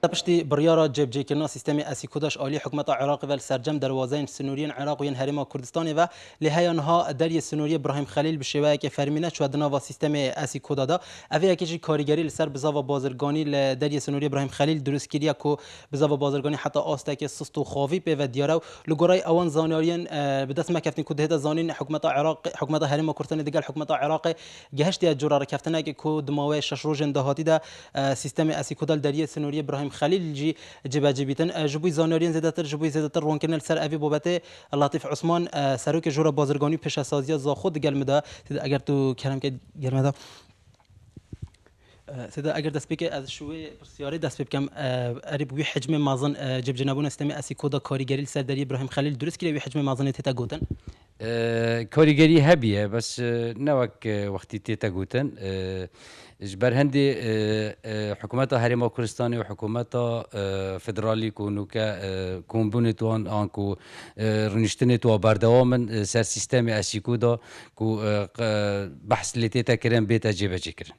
پشتی بریارا جبجه کردن سیستم اسیکوداش عالی حکومت عراق و سرجم دروازه سنوریان عراق و هرم کردستان و لهیانها دری سنوری ابراهیم خلیل به شیوه که فرمینه شو دنا و سیستم اسیکودا دا اوی کیجی کارگری لسر بزاو بازرگانی دری سنوری ابراهیم خلیل درست کردیا کو بزاو بازرگانی حتی آسته که سست و خوابی به دیارو لگورای اوان زانیارین به دست مکفتن کو ده زانین حکومت عراق حکومت هرم کردستان دیگر حکومت عراق گهشت جرار کفتنه که کو دماوی شش روز اندهاتی دا سیستم اسیکودا دری سنوری ابراهیم خلیل جی جباجی بیتن جبوی زانیارین زیادتر رون کردن سر اوی بابت لطیف عثمان سروک جورا بازرگانی پیش سازی ز خود گلمدا اگر تو کلام که گلمدا سيدا اگر دست بك از شوي بسياري دست بكم اريب وي حجم مازن جب جنابون استمي اسي كودا كاريگري سردري ابراهيم خليل درست كلي وي حجم مازن تيتا گوتن کاریگری هبیه بس نوک وقتی تیتا گوتن جبر هندی حکومت هرم کردستانی و حکومت فدرالی کونو که کمبونتوان آنکو رنشتنی تو بردوامن سر سیستم اسیکودا کو بحث لیتیتا کرن بیتا جیبه کرن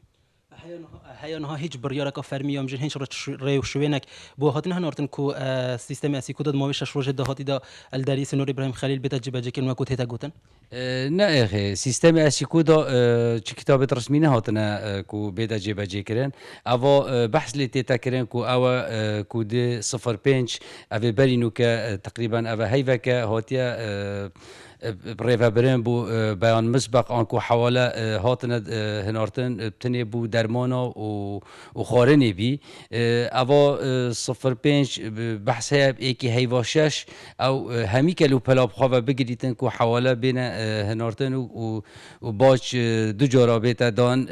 هيا هیچ بریارک فرمی ام جن هیچ ریو شوینک بو هاتن هنورتن کو سیستم اسیکودا مویش شروج دهاتی دا الداری سنور ابراهیم خلیل بیت جبه جکن و کو تیتا گوتن نه اخي سیستم اسیکودا چی کتابت رسمی نه هاتن کو بیت جبه جکرن اوا بحث لی تیتا کرن کو اوا کود 05 اوی برینو که تقریبا اوا هیوه که هاتیا بريفا برين بو بيان مسبق انكو حواله هاتنا هنارتن بتني بو درمانا وخارني بي اوا 05 بحثها ايكي هيواشش او همي كلو بلا بخوا بگريتن كو حواله بين هنارتن وباش دو جورا بيتا دان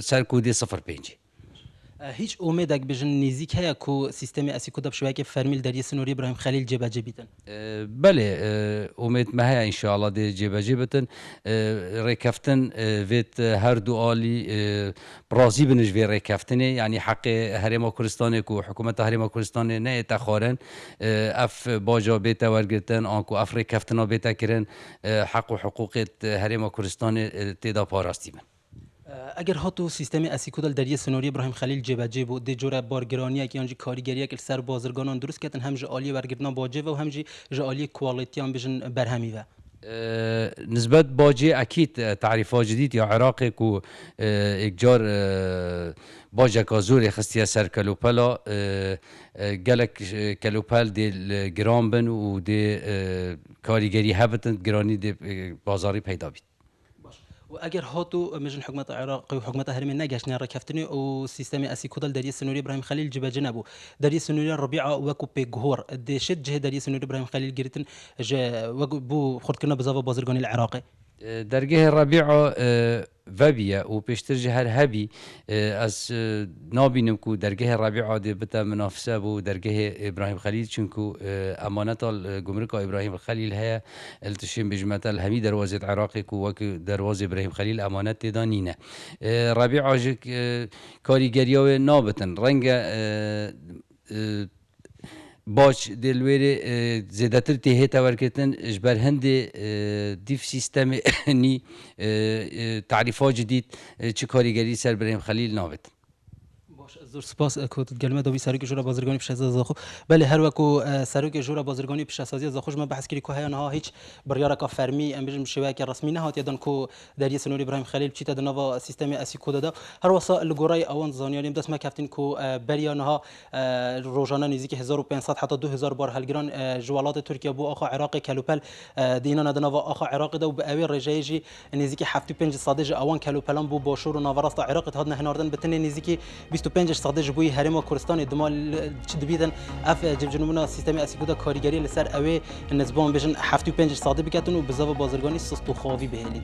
سركودي 05 هیچ امیدک بجن نزیک هیا کو سیستم اسیکودا بشوی که فرمیل دری سنوری ابراهیم خلیل جبه جبیتن بله امید ما هیا ان شاء الله دی جبه جبتن رکفتن ویت هر دو عالی برازی بنج وی رکفتنی یعنی حق هرم کردستان کو حکومت هرم کردستان نه تخارن اف باجا بیت ورگرتن آنکو اف رکفتنا بیت کرن حق و حقوق هرم کردستان تدا پاراستی من اگر هاتو سیستم اسیکودال دری سنوری ابراهیم خلیل جبجه بود دی جوره بارگرانی که آنجی کاریگری که سر بازرگانان درست کردن هم جالی ورگردنا باجه و هم جالی کوالیتی هم بجن برهمی و نسبت باجه اكيد تعريفات جديد يا عراقي كو اكجار باجه كازور خستيا سر كالوبالا قالك كالوبال دي الجرامبن ودي كاريگري هبتن جراني دي بازاري پیدا بید و اگر هاتو مجن حکومت عراق و حکومت هرم نگشت نه رکفتنی و سیستم اسیکودال دری سنوری ابراهیم خلیل جبه نبو دری سنوری ربيعه وكو بجهور دشت جه دری سنوری ابراهیم خلیل گرتن جه بو خرد كنا بزاف بازرگانی العراقي درجه الربيعه وبيا وبيشترجي هر هبي از نابينم كو درجه الربيعه دي بتا منافسه بو درجه ابراهيم خليل چونكو امانه الجمرك ابراهيم الخليل هي التشم بجمه الهمي دروازه عراقي كو وك دروازه ابراهيم خليل امانه دانينه ربيعه كاريگريا نابتن رنگ باش دلویری زیادتر تیه تورکتن اجبار هندی دیف سیستم نی تعریفات جدید چه کاریگری سر ابراهیم خلیل نابد زور سپاس کوت گلمه دوی سروک جورا بازرگانی پیش از زاخو بله هر وکو سروک جورا بازرگانی پیش از زاخوش ما بحث کردی که های آنها هیچ بریار کا فرمی ام بجم شوی که رسمی نه هات یادن کو دری سنوری ابراهیم خلیل چیتا دنوا سیستم اسیکودا دا هر وسا لگورای اوان زانیاریم دست ما کفتین کو بریانها روزانه نزدیک 1500 حتی 2000 بار هلگران جوالات ترکیه بو آخا عراق کلوپل دینا دنوا آخا عراق دا و به اوی رجایجی نزدیک 75 صادج اوان کلوپلان بو باشور و ناوراست عراق هاد نه هناردن بتن نزدیک 25 صادق جبوی هرم کردستان دمال چه دبیدن اف جبجنمونا سیستم اسیکودا کاریگری لسر اوی نسبان بجن 75 صادق بکتن و بزاف بازرگانی سست و خواوی بهلید